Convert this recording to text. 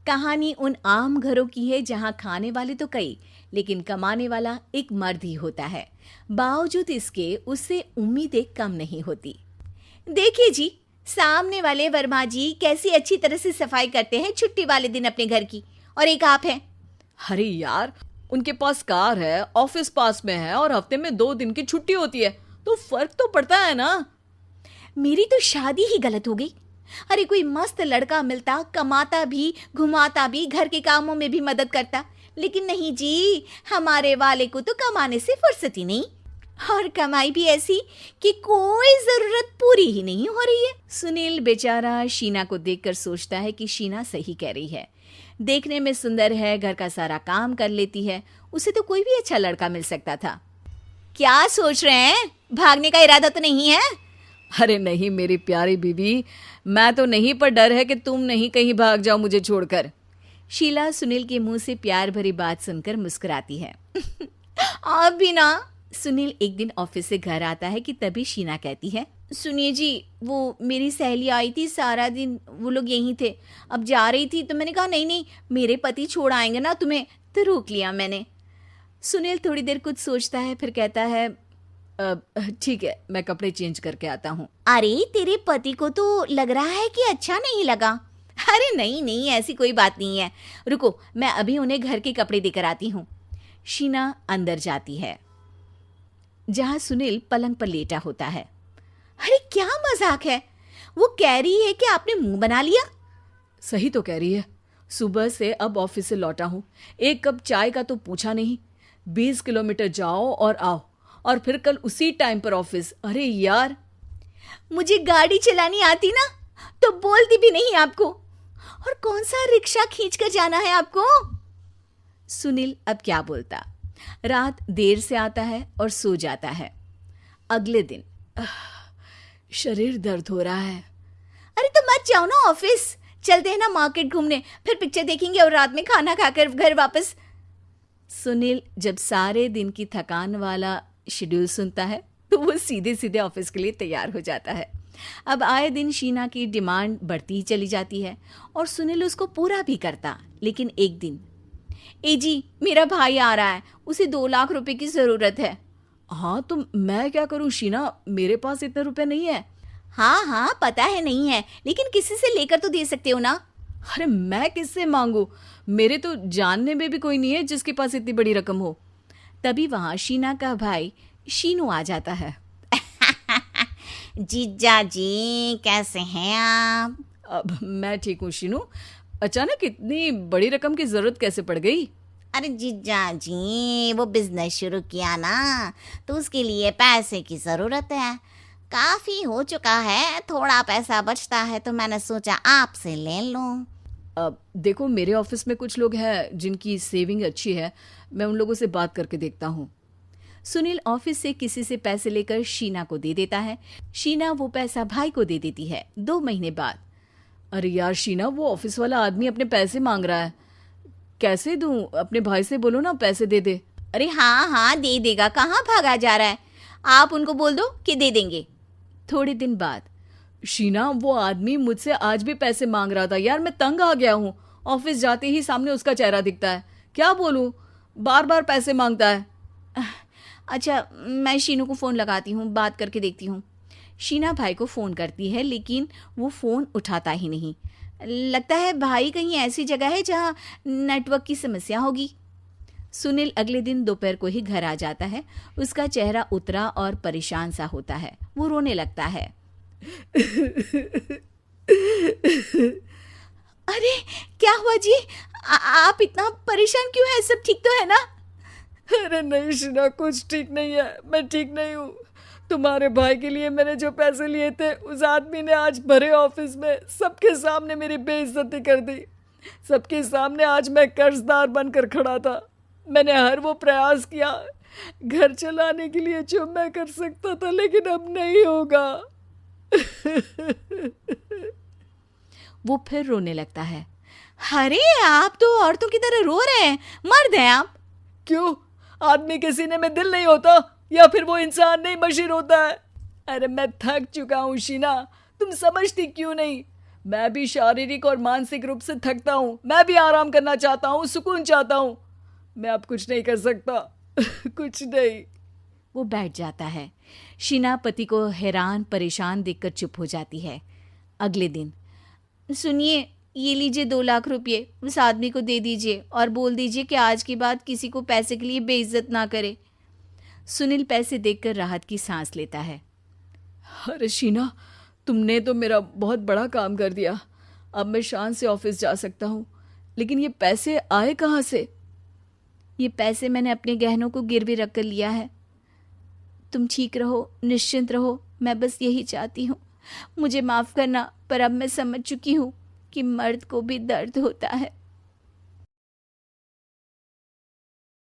कहानी उन आम घरों की है जहां खाने वाले तो कई, लेकिन कमाने वाला एक मर्द ही होता है। बावजूद इसके उससे उम्मीदें कम नहीं होती। देखिए जी, सामने वाले वर्मा जी कैसी अच्छी तरह से सफाई करते हैं छुट्टी वाले दिन अपने घर की, और एक आप हैं। अरे यार, उनके पास कार है, ऑफिस पास में है और हफ्ते में 2 दिन की छुट्टी होती है, तो फर्क तो पड़ता है ना। मेरी तो शादी ही गलत हो गई। अरे कोई मस्त लड़का मिलता, कमाता भी, घुमाता भी, घर के कामों में भी मदद करता, लेकिन नहीं जी, हमारे वाले को तो कमाने से फुर्सत ही नहीं, और कमाई भी ऐसी कि कोई जरूरत पूरी ही नहीं हो रही है। सुनील बेचारा शीना को देखकर सोचता है कि शीना सही कह रही है। देखने में सुंदर है, घर का सारा काम कर लेती है, उसे तो कोई भी अच्छा लड़का मिल सकता था। क्या सोच रहे हैं? भागने का इरादा तो नहीं है? अरे नहीं मेरी प्यारी बीवी, मैं तो नहीं, पर डर है कि तुम नहीं कहीं भाग जाओ मुझे छोड़कर। शीला सुनील के मुंह से प्यार भरी बात सुनकर मुस्कुराती है। आप भी ना। सुनील एक दिन ऑफिस से घर आता है कि तभी शीना कहती है, सुनिए जी, वो मेरी सहेली आई थी, सारा दिन वो लोग यहीं थे, अब जा रही थी तो मैंने कहा नहीं नहीं, मेरे पति छोड़ आएंगे ना तुम्हें, तो रोक लिया मैंने। सुनील थोड़ी देर कुछ सोचता है, फिर कहता है, ठीक है, मैं कपड़े चेंज करके आता हूँ। अरे तेरे पति को तो लग रहा है कि अच्छा नहीं लगा। अरे नहीं नहीं, ऐसी कोई बात नहीं है, रुको मैं अभी उन्हें घर के कपड़े देकर आती हूँ। शीना अंदर जाती है जहां सुनील पलंग पर लेटा होता है। अरे क्या मजाक है, वो कह रही है कि आपने मुंह बना लिया। सही तो कह रही है, सुबह से अब ऑफिस से लौटा हूँ, एक कप चाय का तो पूछा नहीं, 20 किलोमीटर जाओ और आओ, और फिर कल उसी टाइम पर ऑफिस। अरे यार, मुझे गाड़ी चलानी आती ना तो बोलती भी नहीं आपको, और कौन सा रिक्शा खींच कर जाना है आपको। सुनील अब क्या बोलता। रात देर से आता है और सो जाता है। अगले दिन शरीर दर्द हो रहा है। अरे तो मत जाओ ना ऑफिस, चलते हैं ना मार्केट घूमने, फिर पिक्चर देखेंगे और रात में खाना खाकर घर वापस। सुनील जब सारे दिन की थकान वाला शेड्यूल सुनता है तो वो सीधे सीधे ऑफिस के लिए तैयार हो जाता है। अब आए दिन शीना की डिमांड बढ़ती ही चली जाती है और सुनील उसको पूरा भी करता, लेकिन एक दिन, ए जी मेरा भाई आ रहा है, उसे 2 लाख रुपए की जरूरत है। हाँ तो मैं क्या करूँ शीना, मेरे पास इतने रुपए नहीं है। हाँ हाँ पता है नहीं है, लेकिन किसी से लेकर तो दे सकते हो ना। अरे मैं किससे मांगू, मेरे तो जानने में भी कोई नहीं है जिसके पास इतनी बड़ी रकम हो। तभी वहां शीना का भाई शीनू आ जाता है। जीजा जी कैसे हैं आप? अब मैं ठीक हूँ शीनू, अचानक इतनी बड़ी रकम की जरूरत कैसे पड़ गई? अरे जीजा जी, वो बिजनेस शुरू किया ना, तो उसके लिए पैसे की जरूरत है, काफी हो चुका है, थोड़ा पैसा बचता है तो मैंने सोचा आपसे ले लूं। अब देखो, मेरे ऑफिस में कुछ लोग हैं जिनकी सेविंग अच्छी है, मैं उन लोगों से बात करके देखता हूँ। सुनील ऑफिस से किसी से पैसे लेकर शीना को दे देता है। शीना वो पैसा भाई को दे देती है 2 महीने बाद। अरे यार शीना, वो ऑफिस वाला आदमी अपने पैसे मांग रहा है, कैसे दूं? अपने भाई से बोलो ना पैसे दे दे। अरे हाँ हाँ दे देगा, कहाँ भागा जा रहा है, आप उनको बोल दो कि दे देंगे। थोड़े दिन बाद, शीना वो आदमी मुझसे आज भी पैसे मांग रहा था यार, मैं तंग आ गया हूँ, ऑफिस जाते ही सामने उसका चेहरा दिखता है, क्या बोलूँ, बार बार पैसे मांगता है। अच्छा मैं शीनू को फ़ोन लगाती हूँ, बात करके देखती हूँ। शीना भाई को फ़ोन करती है, लेकिन वो फ़ोन उठाता ही नहीं। लगता है भाई कहीं ऐसी जगह है जहाँ नेटवर्क की समस्या होगी। सुनील अगले दिन दोपहर को ही घर आ जाता है। उसका चेहरा उतरा और परेशान सा होता है, वो रोने लगता है। अरे क्या हुआ जी, आप इतना परेशान क्यों हैं? सब ठीक तो है ना? अरे नहीं शीना, कुछ ठीक नहीं है, मैं ठीक नहीं हूँ। तुम्हारे भाई के लिए मैंने जो पैसे लिए थे, उस आदमी ने आज भरे ऑफिस में सबके सामने मेरी बेइज्जती कर दी। सबके सामने आज मैं कर्जदार बनकर खड़ा था। मैंने हर वो प्रयास किया घर चलाने के लिए जो मैं कर सकता था, लेकिन अब नहीं होगा। वो फिर रोने लगता है। अरे आप तो औरतों की तरह रो रहे हैं, मर्द हैं आप। क्यों, आदमी के सीने में दिल नहीं होता, या फिर वो इंसान नहीं मशीन होता है? अरे मैं थक चुका हूँ शीना, तुम समझती क्यों नहीं? मैं भी शारीरिक और मानसिक रूप से थकता हूँ, मैं भी आराम करना चाहता हूँ, सुकून चाहता हूँ। मैं अब कुछ नहीं कर सकता। कुछ नहीं। वो बैठ जाता है। शीना पति को हैरान परेशान देखकर चुप हो जाती है। अगले दिन, सुनिए, ये लीजिए 2 लाख रुपये, उस आदमी को दे दीजिए और बोल दीजिए कि आज के बाद किसी को पैसे के लिए बेइज्जत ना करे। सुनील पैसे देखकर राहत की सांस लेता है। अरे शीना, तुमने तो मेरा बहुत बड़ा काम कर दिया। अब मैं शान से ऑफिस जा सकता हूँ। लेकिन ये पैसे आए कहाँ से? ये पैसे मैंने अपने गहनों को गिरवी रख कर लिया है। तुम ठीक रहो, निश्चिंत रहो, मैं बस यही चाहती हूँ। मुझे माफ़ करना, पर अब मैं समझ चुकी हूँ कि मर्द को भी दर्द होता है।